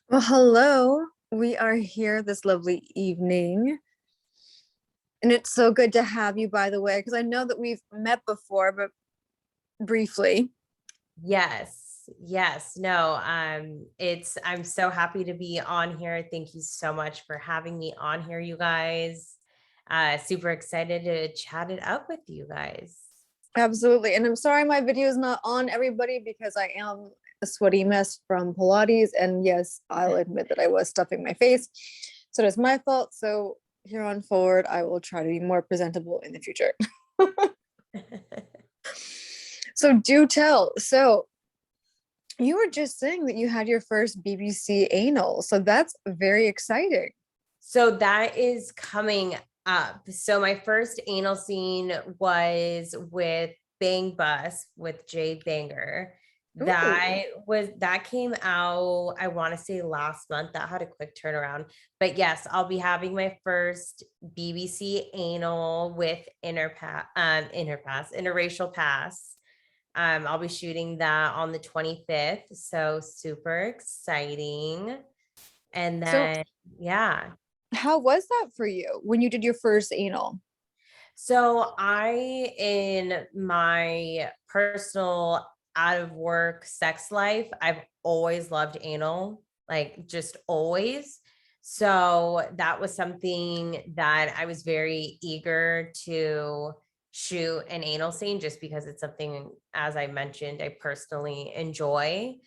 Well, hello. We are here this lovely evening. And it's so good to have you, by the way, because I know that we've met before, but briefly. Yes. No, I'm so happy to be on here. Thank you so much for having me on here, you guys. Super excited to chat it up with you guys. Absolutely. And I'm sorry my video is not on, everybody, because I am a sweaty mess from Pilates. And yes, I'll admit that I was stuffing my face. So that's my fault. So here on forward, I will try to be more presentable in the future. So do tell. So you were just saying that you had your first BBC anal. So that's very exciting. So that is coming up. So my first anal scene was with Bang Bus with Jade Banger. That came out, I want to say last month. That had a quick turnaround. But yes, I'll be having my first BBC anal with interracial pass. I'll be shooting that on the 25th. So super exciting. And then yeah. How was that for you when you did your first anal? So in my personal out of work sex life, I've always loved anal, like just always. So that was something that I was very eager to shoot an anal scene just because it's something, as I mentioned, I personally enjoy.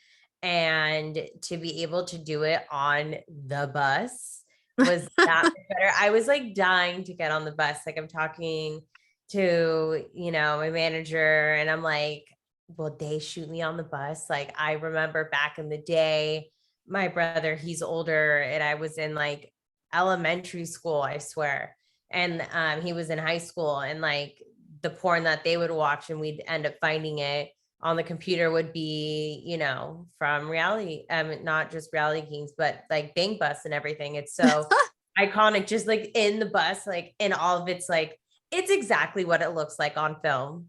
And to be able to do it on the bus was that better. I was like dying to get on the bus. Like I'm talking to, my manager and I'm like, will they shoot me on the bus? Like I remember back in the day, my brother, he's older and I was in like elementary school, I swear. And he was in high school and like the porn that they would watch and we'd end up finding it on the computer would be, from reality, not just Reality Kings, but like Bang Bus and everything. It's so iconic, just like in the bus, like in all of its like, it's exactly what it looks like on film.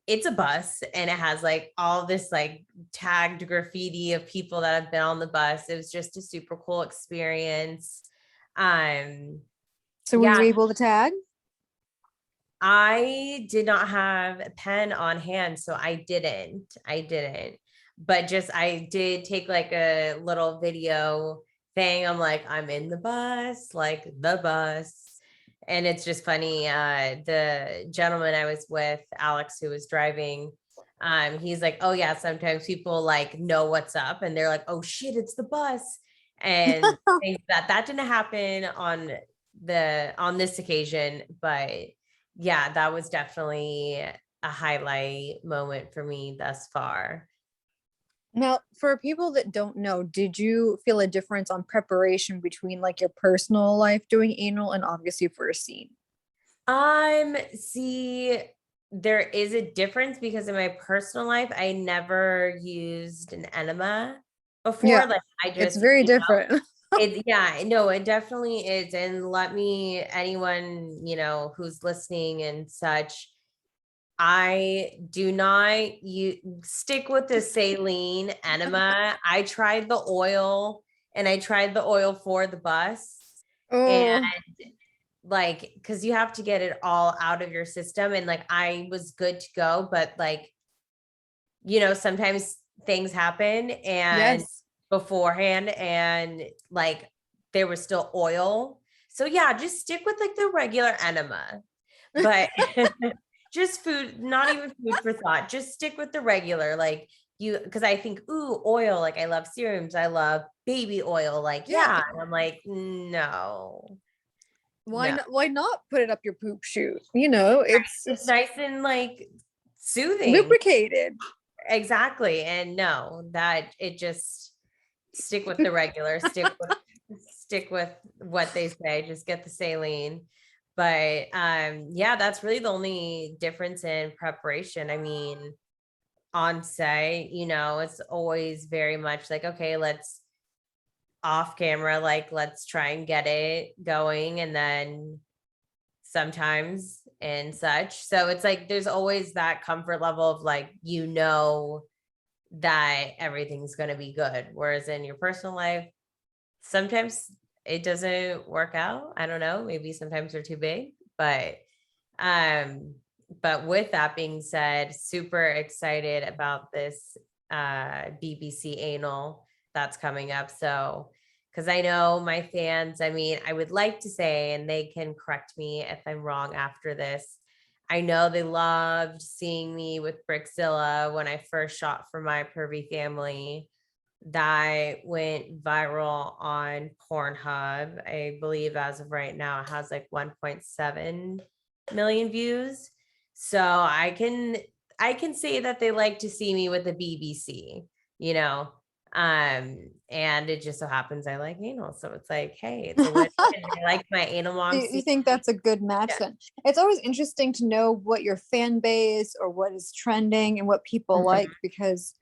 It's a bus and it has like all this like tagged graffiti of people that have been on the bus. It was just a super cool experience. So were you able to tag? I did not have a pen on hand, so I didn't, but I did take like a little video thing. I'm like, I'm in the bus, like the bus. And it's just funny. The gentleman I was with, Alex, who was driving, he's like, oh yeah, sometimes people like know what's up and they're like, oh shit, it's the bus. And that didn't happen on this occasion, but yeah, that was definitely a highlight moment for me thus far. Now, for people that don't know, did you feel a difference on preparation between like your personal life doing anal and obviously for a scene? See, there is a difference because in my personal life, I never used an enema before. Yeah, like it's very different. It definitely is. And anyone, who's listening and such, I do not stick with the saline enema. I tried the oil and I tried the oil for the bus. And like, cause you have to get it all out of your system. And like, I was good to go, but like, sometimes things happen and beforehand and like there was still oil. So yeah, just stick with like the regular enema, but just food, not even food for thought, just stick with the regular, like because I think, ooh, oil, like I love serums, I love baby oil, like, yeah. And I'm like, no. Why not put it up your poop chute? It's nice and like soothing. Lubricated. Exactly. And no, that it just stick with the regular, stick with what they say, just get the saline. But yeah, that's really the only difference in preparation. I mean, on site, it's always very much like, okay, let's off camera, like let's try and get it going. And then sometimes and such. So it's like there's always that comfort level of like, you know, that everything's going to be good. Whereas in your personal life, sometimes it doesn't work out. I don't know. Maybe sometimes they're too big, um, but with that being said, super excited about this BBC anal that's coming up. So, because I know my fans, I mean, I would like to say, and they can correct me if I'm wrong after this. I know they loved seeing me with Brickzilla when I first shot for my pervy family. That went viral on Pornhub. I believe as of right now, it has like 1.7 million views. So I can say that they like to see me with the BBC, you know. And it just so happens I like anal. So it's like, hey, it's a win. I like my anal mom. You think that's a good match then? It's always interesting to know what your fan base or what is trending and what people like, because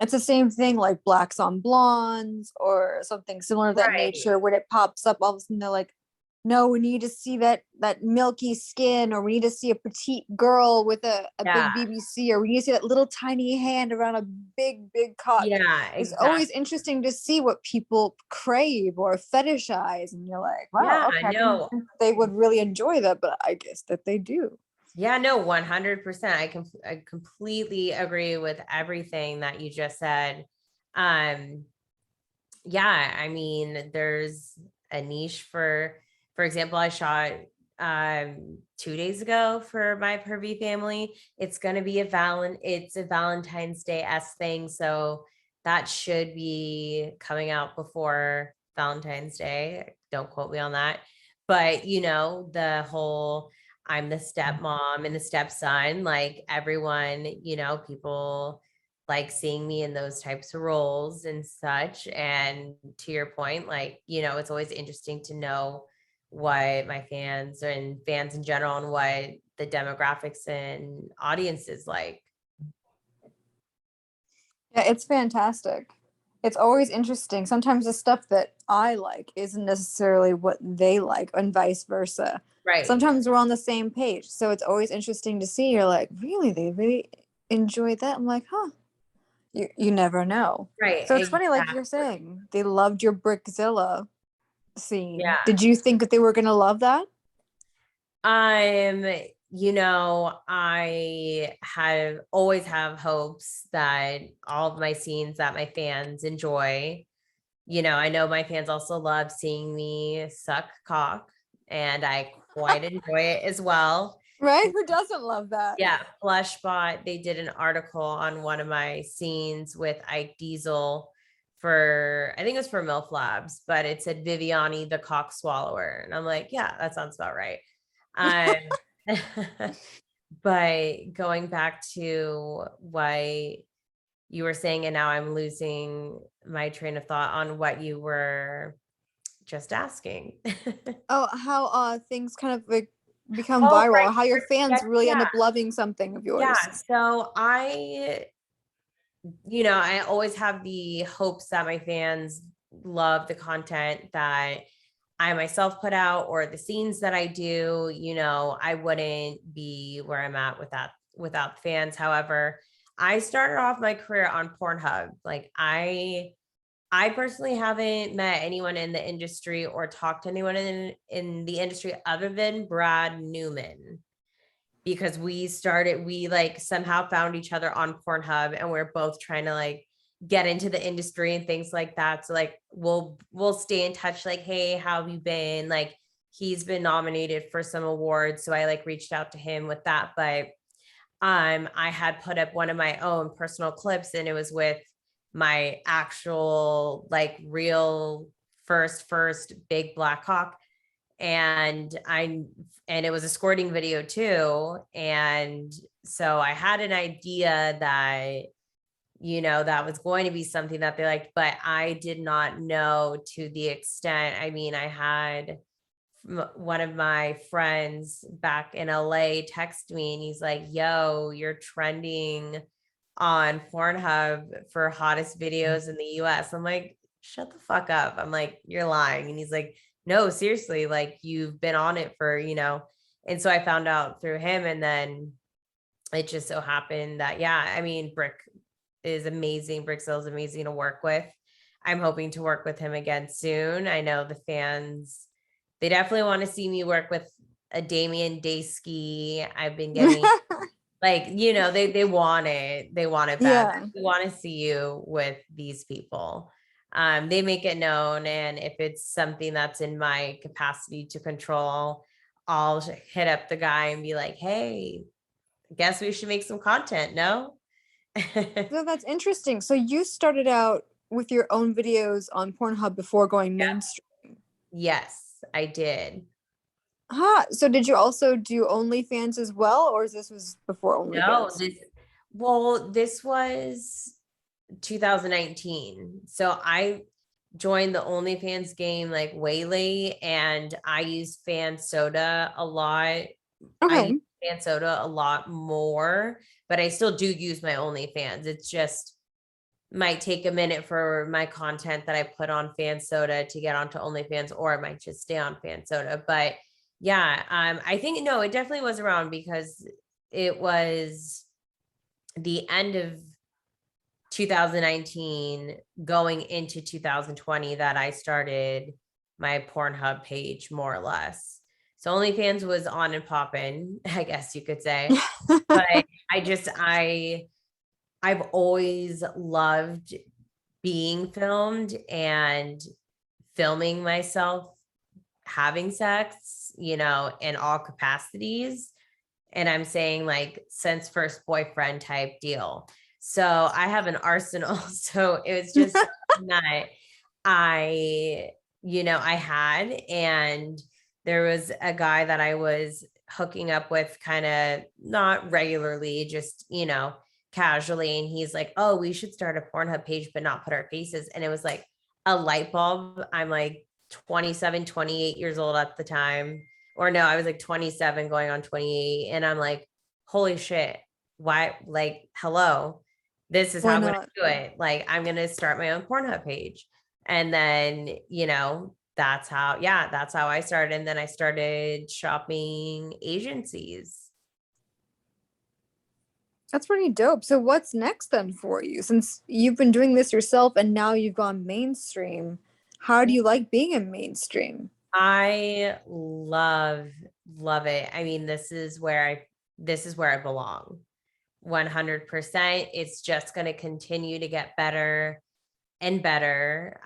it's the same thing like blacks on blondes or something similar to that Right. nature. When it pops up, all of a sudden they're like, no, we need to see that milky skin, or we need to see a petite girl with a Yeah. big BBC, or we need to see that little tiny hand around a big cock. Yeah, It's exactly. always interesting to see what people crave or fetishize, and you're like, wow, Yeah, okay, I didn't no. think they would really enjoy that, but I guess that they do. Yeah, no, 100%. I completely agree with everything that you just said. Um, yeah, I mean, there's a niche for example, I shot 2 days ago for my pervy family. It's gonna be it's a Valentine's Day-esque thing. So that should be coming out before Valentine's Day. Don't quote me on that. But you know, the whole I'm the stepmom and the stepson, like everyone, you know, people like seeing me in those types of roles and such. And to your point, like, you know, it's always interesting to know what my fans and fans in general and what the demographics and audience is like. Yeah, it's fantastic. It's always interesting. Sometimes the stuff that I like isn't necessarily what they like, and vice versa. Right. Sometimes we're on the same page. So it's always interesting to see. You're like, really? They really enjoyed that? I'm like, huh. You never know. Right. So it's funny, like you're Exactly. saying, they loved your Brickzilla scene. Yeah. Did you think that they were gonna love that? Um, you know, I have always have hopes that all of my scenes that my fans enjoy. You know, I know my fans also love seeing me suck cock, and I quite enjoy it as well. Right? Who doesn't love that? Yeah, Fleshbot, they did an article on one of my scenes with Ike Diesel for, I think it was for MILF Labs, but it said Vivianne the cock swallower. And I'm like, yeah, that sounds about right. Um, but going back to what you were saying, and now I'm losing my train of thought on what you were just asking. Oh, how things kind of like become Oh, viral, right. or how your fans really end Yeah. up loving something of Yeah. yours. So you know, I always have the hopes that my fans love the content that I myself put out or the scenes that I do. You know, I wouldn't be where I'm at without fans. However, I started off my career on Pornhub. Like I personally haven't met anyone in the industry or talked to anyone in the industry other than Brad Newman, because we like somehow found each other on Pornhub and we're both trying to like get into the industry and things like that. So like we'll stay in touch, like, hey, how have you been? Like he's been nominated for some awards. So I like reached out to him with that. But I had put up one of my own personal clips and it was with my actual like real first big black hawk, and it was a squirting video too. And so I had an idea that, you know, that was going to be something that they liked, but I did not know to the extent. I mean, I had one of my friends back in LA text me and he's like, yo, you're trending on Pornhub for hottest videos in the US. I'm like, shut the fuck up. I'm like, you're lying. And he's like, no, seriously, like you've been on it for, you know. And so I found out through him, and then it just so happened that, yeah, I mean, Brick is amazing. Brickzilla is amazing to work with. I'm hoping to work with him again soon. I know the fans, they definitely want to see me work with a Damian Daysky. I've been getting like, you know, they want it. They want it bad. Yeah. They want to see you with these people. They make it known. And if it's something that's in my capacity to control, I'll hit up the guy and be like, hey, guess we should make some content. No? So that's interesting. So you started out with your own videos on Pornhub before going Yeah. mainstream. Yes, I did. So did you also do OnlyFans as well, or this was before No, OnlyFans? this was 2019. So I joined the OnlyFans game like way late, and I used Fan Soda a lot. I Okay. use Fan Soda a lot more, but I still do use my OnlyFans. It's just might take a minute for my content that I put on Fan Soda to get onto OnlyFans, or I might just stay on Fan Soda. But yeah, I think no, it definitely was around because it was the end of 2019 going into 2020 that I started my Pornhub page, more or less. So OnlyFans was on and popping, I guess you could say. But I've always loved being filmed and filming myself having sex, you know, in all capacities. And I'm saying like since first boyfriend type deal. So I have an arsenal. So it was just that I, you know, I had, and there was a guy that I was hooking up with kind of not regularly, just, you know, casually. And he's like, oh, we should start a Pornhub page, but not put our faces. And it was like a light bulb. I'm like 27, 28 years old at the time. Or no, I was like 27 going on 28. And I'm like, holy shit, why? Like, hello, this is Why how I'm going not? to do it. Like, I'm going to start my own Pornhub page. And then, you know, that's how I started. And then I started shopping agencies. That's pretty dope. So what's next then for you? Since you've been doing this yourself and now you've gone mainstream, how do you like being in mainstream? I love it. I mean, this is where I belong. 100%. It's just going to continue to get better and better.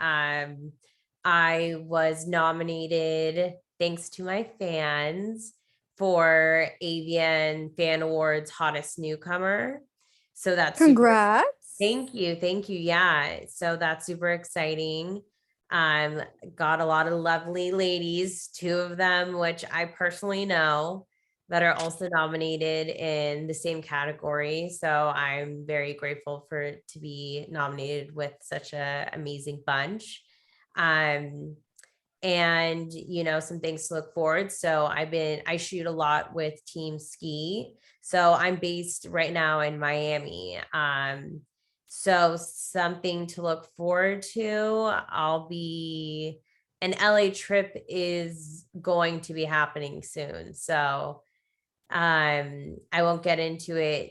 I was nominated, thanks to my fans, for Avian Fan Awards Hottest Newcomer. So that's super. Congrats. Thank you. Thank you. Yeah. So that's super exciting. Got a lot of lovely ladies, two of them, which I personally know, that are also nominated in the same category. So I'm very grateful to be nominated with such a amazing bunch. And you know, some things to look forward. So I shoot a lot with Team Ski. So I'm based right now in Miami. So something to look forward to. An LA trip is going to be happening soon. So I won't get into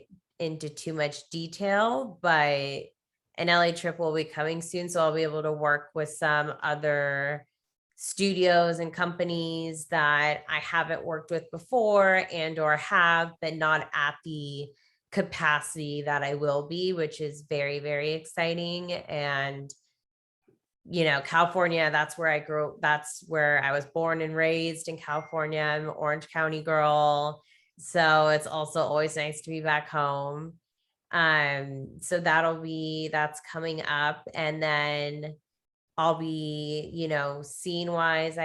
too much detail, but an LA trip will be coming soon. So I'll be able to work with some other studios and companies that I haven't worked with before and or have, but not at the capacity that I will be, which is very, very exciting. And you know, California, that's where I grew. That's where I was born and raised, in California. I'm an Orange County girl. So it's also always nice to be back home. So that's coming up. And then I'll be, you know, scene wise, we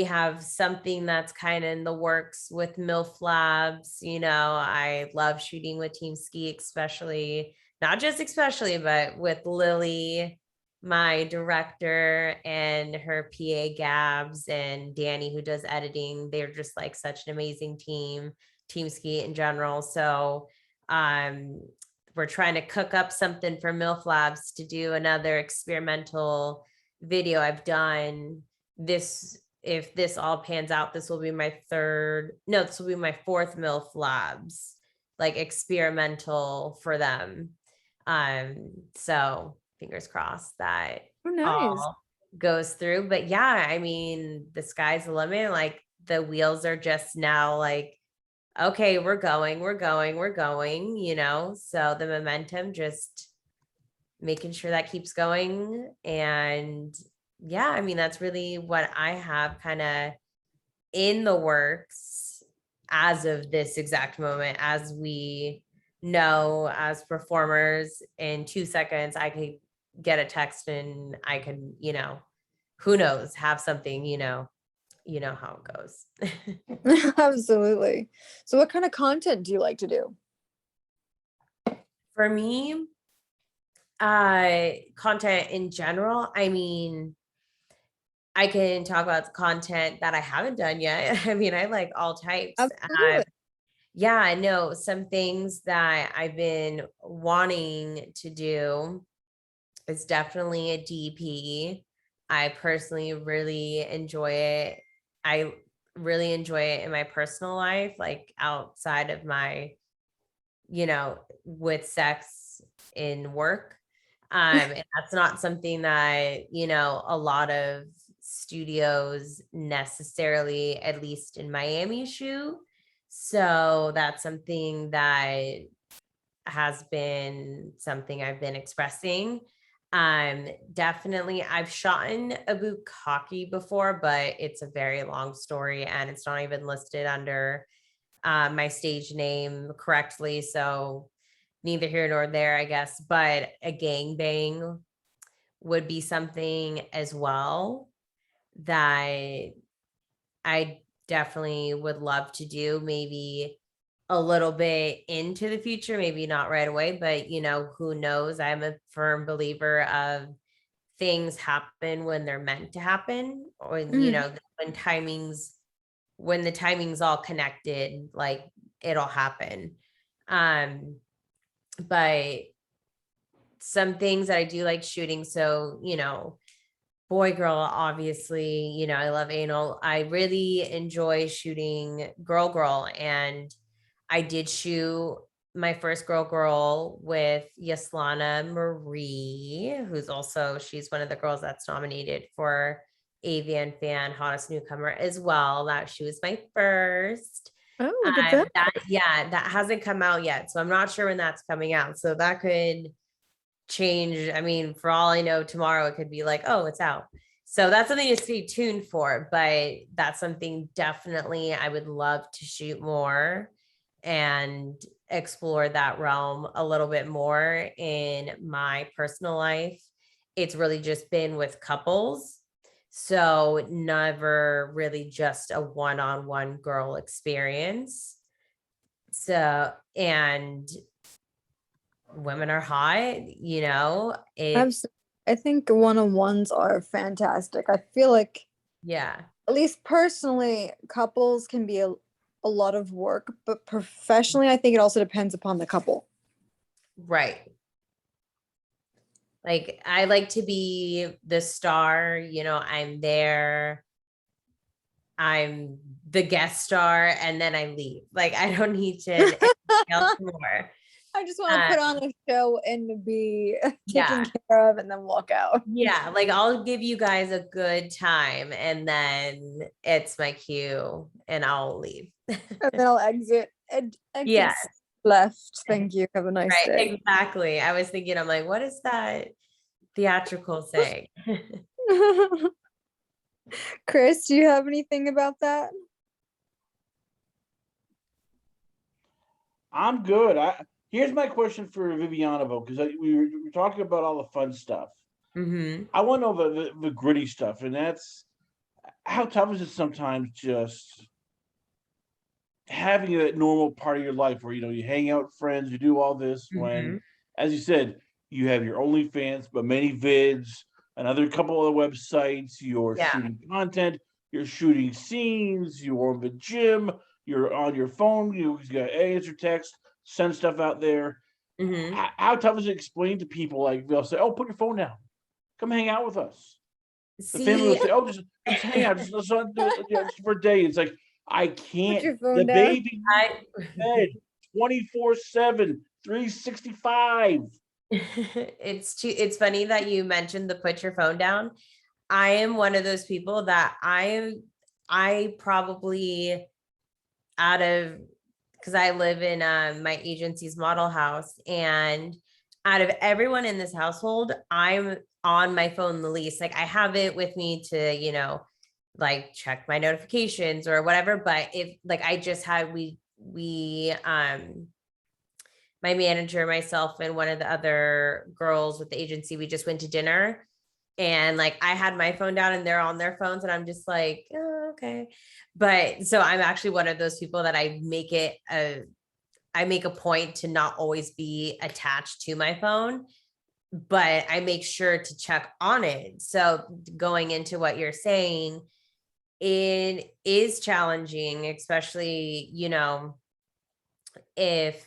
have something that's kind of in the works with MILF Labs. You know, I love shooting with Team Ski, especially, not just especially, but with Lily, my director, and her PA Gabs, and Danny, who does editing. They're just like such an amazing team, Team Ski in general. So we're trying to cook up something for MILF Labs to do another experimental video. I've done this if this all pans out, this will be my this will be my fourth MILF Labs, like experimental for them. So fingers crossed that Oh, nice. all goes through. But yeah, I mean, the sky's the limit. Like the wheels are just now like, okay, we're going, you know? So the momentum, just making sure that keeps going. And yeah, I mean, that's really what I have kind of in the works as of this exact moment. As we know, as performers, in 2 seconds, I could get a text and I can, you know, who knows, have something, you know how it goes. Absolutely. So what kind of content do you like to do? For me, content in general, I mean, I can talk about the content that I haven't done yet. I mean, I like all types. Absolutely. Yeah, I know some things that I've been wanting to do is definitely a DP. I personally really enjoy it. I really enjoy it in my personal life, like outside of my, with sex in work. And that's not something that, a lot of studios necessarily, at least in Miami, shoot. So that's something that has been something I've been expressing. Definitely I've shot in a bukkake before, but it's a very long story and it's not even listed under my stage name correctly. So neither here nor there, I guess, but a gangbang would be something as well that I definitely would love to do, maybe a little bit into the future, maybe not right away, but who knows? I'm a firm believer of things happen when they're meant to happen, or Mhm. when the timing's all connected, like it'll happen. But some things that I do like shooting, so boy girl, obviously, I love anal. I really enjoy shooting girl, and I did shoot my first girl with Yaslana Marie, she's one of the girls that's nominated for Avian Fan Hottest Newcomer as well. That she was my first. Oh, look at that. That hasn't come out yet, so I'm not sure when that's coming out. So that could change. I mean, for all I know, tomorrow it could be like, oh, it's out. So that's something to stay tuned for, but that's something definitely I would love to shoot more and explore that realm a little bit more in my personal life. It's really just been with couples. So never really just a one-on-one girl experience. So, and women are hot, it, Absolutely. I think one-on-ones are fantastic. I feel like, yeah, at least personally, couples can be a lot of work, but professionally, I think it also depends upon the couple. right. Like I like to be the star, I'm there, I'm the guest star, and then I leave. Like I don't need to anything else more. I just want to Uh, put on a show and be taken yeah. care of and then walk out. Yeah, like I'll give you guys a good time and then it's my cue and I'll leave. And then I'll exit. And Yeah, exits left. Thank you. Have a nice right. day. Exactly. I was thinking, I'm like, what is that theatrical saying? Chris, do you have anything about that? I'm good. Here's my question for Viviana, because we were talking about all the fun stuff. Hmm. I want to know the gritty stuff, and that's how tough is it sometimes just having that normal part of your life where you hang out with friends, you do all this when, Hmm. as you said, you have your OnlyFans, but many vids, another couple of websites, you're Yeah. shooting content, you're shooting scenes, you're in the gym, you're on your phone, you got answer text, send stuff out there. Hmm. How tough is it to explain to people? Like they'll say, "Oh, put your phone down, come hang out with us." The family will See, say, "Oh, just hang out, let's not do it, just for a day." It's like, I Put can't. your phone The down. baby needs bed 24/7, 365. It's funny that you mentioned the put your phone down. I am one of those people that I probably out of, because I live in my agency's model house, and out of everyone in this household, I'm on my phone the least. Like I have it with me to, like check my notifications or whatever. But if like I just had we my manager, myself, and one of the other girls with the agency, we just went to dinner, and like I had my phone down and they're on their phones, and I'm just like, oh, okay. But so I'm actually one of those people that I make a point to not always be attached to my phone, but I make sure to check on it. So going into what you're saying, it is challenging, especially, if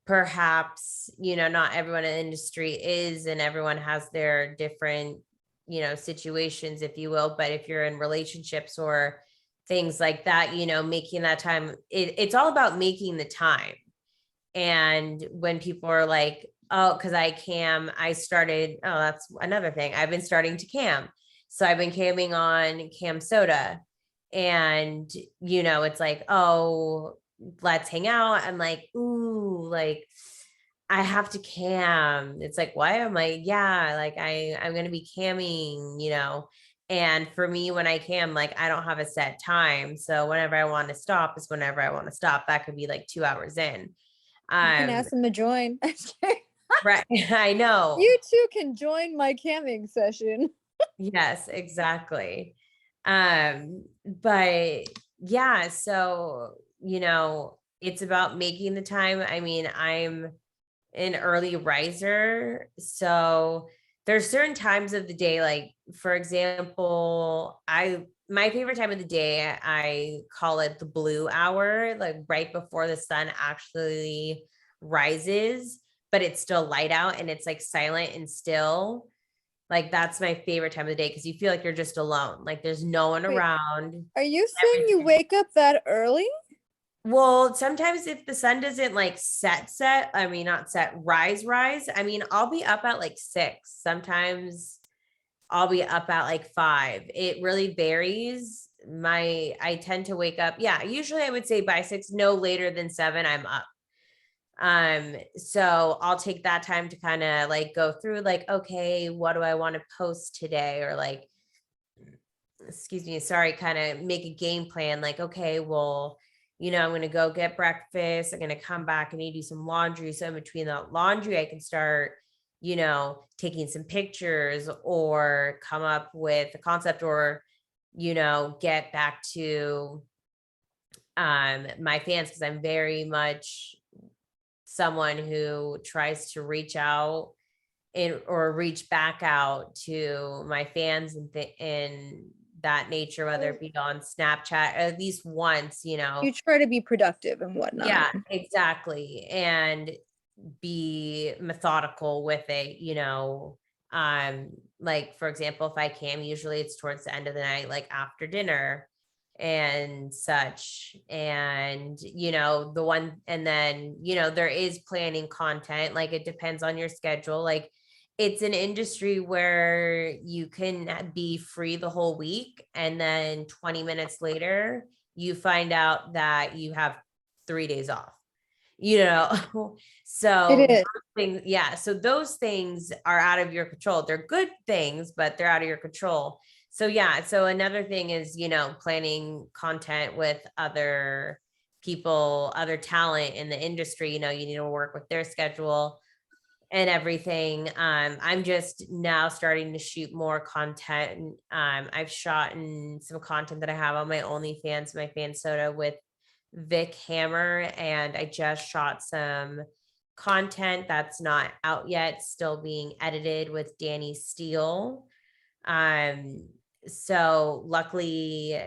perhaps, not everyone in the industry is, and everyone has their different, situations, if you will. But if you're in relationships or things like that, making that time, it's all about making the time. And when people are like, oh, because I started, oh, that's another thing. I've been starting to cam. So I've been camming on Cam Soda. And, it's like, oh, let's hang out. I'm like, ooh, like I have to cam. It's like, why? I'm like, yeah, like I'm gonna be camming, And for me, when I cam, like I don't have a set time. So whenever I want to stop is whenever I want to stop. That could be like 2 hours in. You can ask them to join. Right. I know. You too can join my camming session. Yes, exactly. But yeah, so it's about making the time. I mean, I'm an early riser, so there's certain times of the day, like for example, my favorite time of the day, I call it the blue hour, like right before the sun actually rises, but it's still light out and it's like silent and still. Like that's my favorite time of the day because you feel like you're just alone. Like there's no one Wait, around. Are you saying you Everything. wake up that early? Well, sometimes if the sun doesn't like I mean, not set, rise. I mean, I'll be up at like 6. Sometimes I'll be up at like 5. It really varies. I tend to wake up. Yeah, usually I would say by 6, no later than 7, I'm up. So I'll take that time to kind of like go through like, okay, what do I want to post today? Or like, excuse me, sorry, kind of make a game plan. Like, okay, well, I'm going to go get breakfast. I'm going to come back and do some laundry. So in between that laundry, I can start, taking some pictures or come up with a concept or, get back to my fans, because I'm very much someone who tries to reach out or reach back out to my fans and that nature, whether it be on Snapchat, at least once, You try to be productive and whatnot. Yeah, exactly. And be methodical with it, like for example, if I cam, usually it's towards the end of the night, like after dinner and such. And the one, and then there is planning content, like it depends on your schedule. Like it's an industry where you can be free the whole week, and then 20 minutes later you find out that you have 3 days off. So It is. so those things are out of your control. They're good things, but they're out of your control. So yeah, so another thing is, planning content with other people, other talent in the industry. You need to work with their schedule and everything. I'm just now starting to shoot more content. I've shot in some content that I have on my OnlyFans, my fan soda, with Vic Hammer, and I just shot some content that's not out yet, still being edited, with Danny Steele. So luckily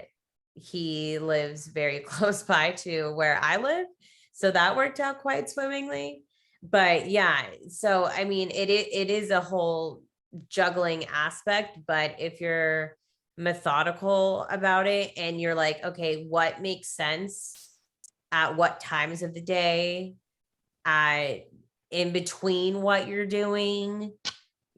he lives very close by to where I live, so that worked out quite swimmingly. But yeah, so I mean, it is a whole juggling aspect, but if you're methodical about it and you're like, okay, what makes sense at what times of the day, in between what you're doing,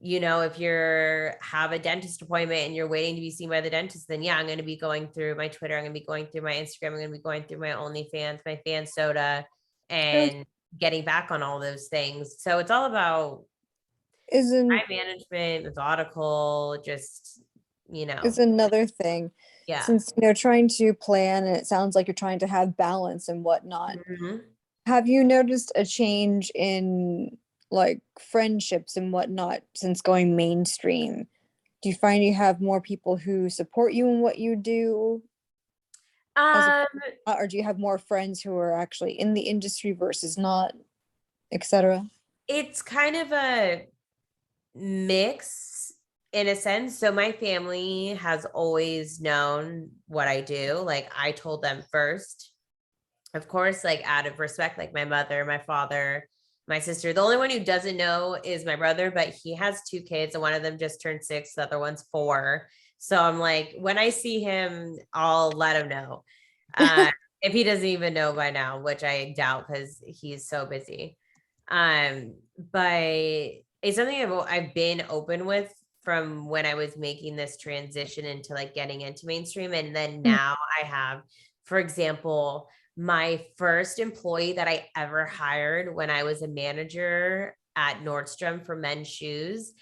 if you're have a dentist appointment and you're waiting to be seen by the dentist, then yeah, I'm going to be going through my Twitter. I'm going to be going through my Instagram. I'm going to be going through my OnlyFans, my fan soda, and getting back on all those things. So it's all about Isn't time management, methodical, just, is another thing. yeah. Since trying to plan, and it sounds like you're trying to have balance and whatnot. Mhm. Have you noticed a change in like friendships and whatnot since going mainstream? Do you find you have more people who support you in what you do, Um, or do you have more friends who are actually in the industry versus not, etc.? it's kind of a mix in a sense. So my family has always known what I do. Like I told them first, of course, like out of respect, like my mother, my father, my sister. The only one who doesn't know is my brother, but he has 2 kids and one of them just turned 6, the other one's 4. So I'm like, when I see him, I'll let him know. If he doesn't even know by now, which I doubt because he's so busy. But it's something I've been open with from when I was making this transition into like getting into mainstream. And then now I have, for example, my first employee that I ever hired when I was a manager at Nordstrom for men's shoes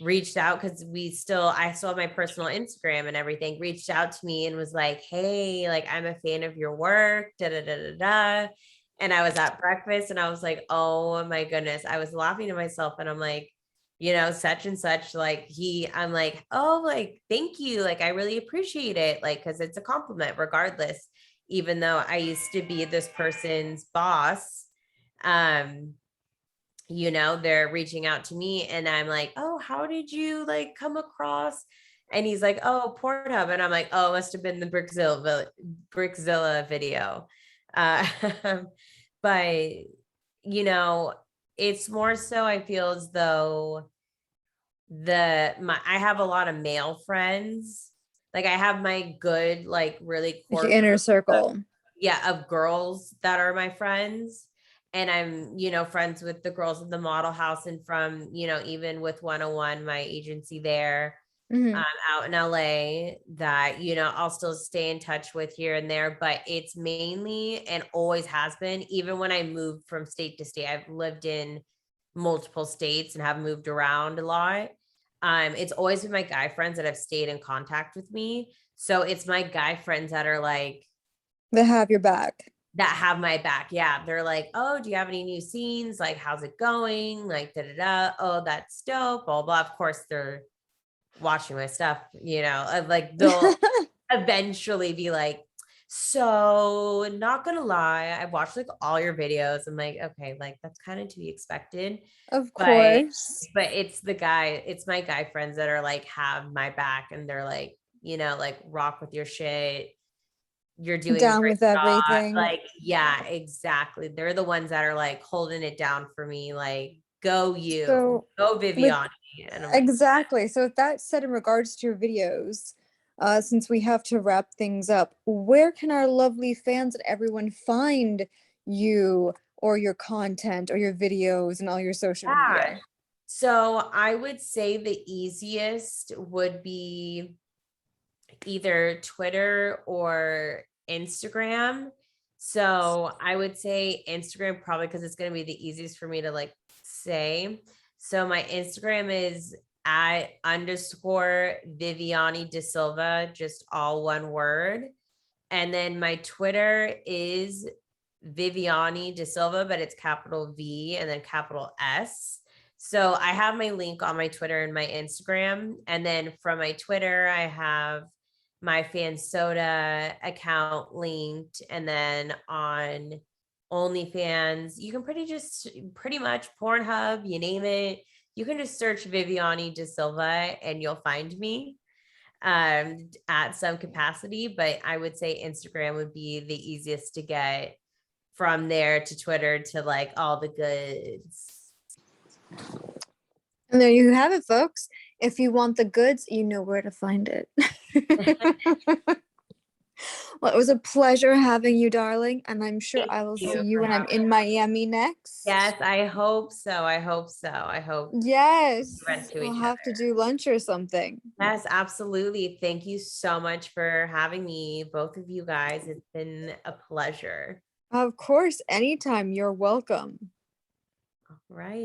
reached out because I still have my personal Instagram and everything, reached out to me and was like, hey, like I'm a fan of your work, da da da da da. And I was at breakfast and I was like, oh my goodness. I was laughing to myself and I'm like, such and such, like I'm like, oh, like, thank you. Like, I really appreciate it. Like, cause it's a compliment regardless, even though I used to be this person's boss. They're reaching out to me and I'm like, oh, how did you like come across? And he's like, oh, Pornhub. And I'm like, oh, it must have been the Brickzilla video. But, it's more so I feel as though I have a lot of male friends. Like I have my good, like really core Your inner group circle. of girls that are my friends. And I'm, friends with the girls in the model house and from, even with 101, my agency there. Out in LA that, I'll still stay in touch with here and there, but it's mainly and always has been, even when I moved from state to state, I've lived in multiple states and have moved around a lot. It's always been my guy friends that have stayed in contact with me. So it's my guy friends that are like, They have your back. that have my back. Yeah. They're like, oh, do you have any new scenes? Like, how's it going? Like, da da da. Oh, that's dope. Blah, blah. Of course, they're watching my stuff, like they'll eventually be like, so not gonna lie, I've watched like all your videos. I'm like, okay, like that's kind of to be expected. Of But course. it's my guy friends that are like have my back and they're like, like rock with your shit. You're doing a Down great with job. everything. Like, yeah, exactly. They're the ones that are like holding it down for me. Like, go you, So go with Vivianne. And I'm like, exactly. So with that said, in regards to your videos, since we have to wrap things up, where can our lovely fans and everyone find you or your content or your videos and all your social yeah. media? So I would say the easiest would be either Twitter or Instagram. So I would say Instagram probably because it's going to be the easiest for me to like say. So my Instagram is at _Vivianne DeSilva, just all one word. And then my Twitter is Vivianne DeSilva, but it's capital V and then capital S. So I have my link on my Twitter and my Instagram. And then from my Twitter, I have my fan soda account linked. And then on OnlyFans, you can pretty much Pornhub, you name it. You can just search Vivianne DeSilva and you'll find me at some capacity. But I would say Instagram would be the easiest to get, from there to Twitter to like all the goods. And there you have it, folks. If you want the goods, you know where to find it. Well, it was a pleasure having you, darling, and I'm sure Thank I will you see you for when I'm having in Miami next. Yes, I hope so. I hope so. I hope Yes, we run to we'll each have to do lunch or something. Yes, absolutely. Thank you so much for having me, both of you guys. It's been a pleasure. Of course, anytime. You're welcome. All right.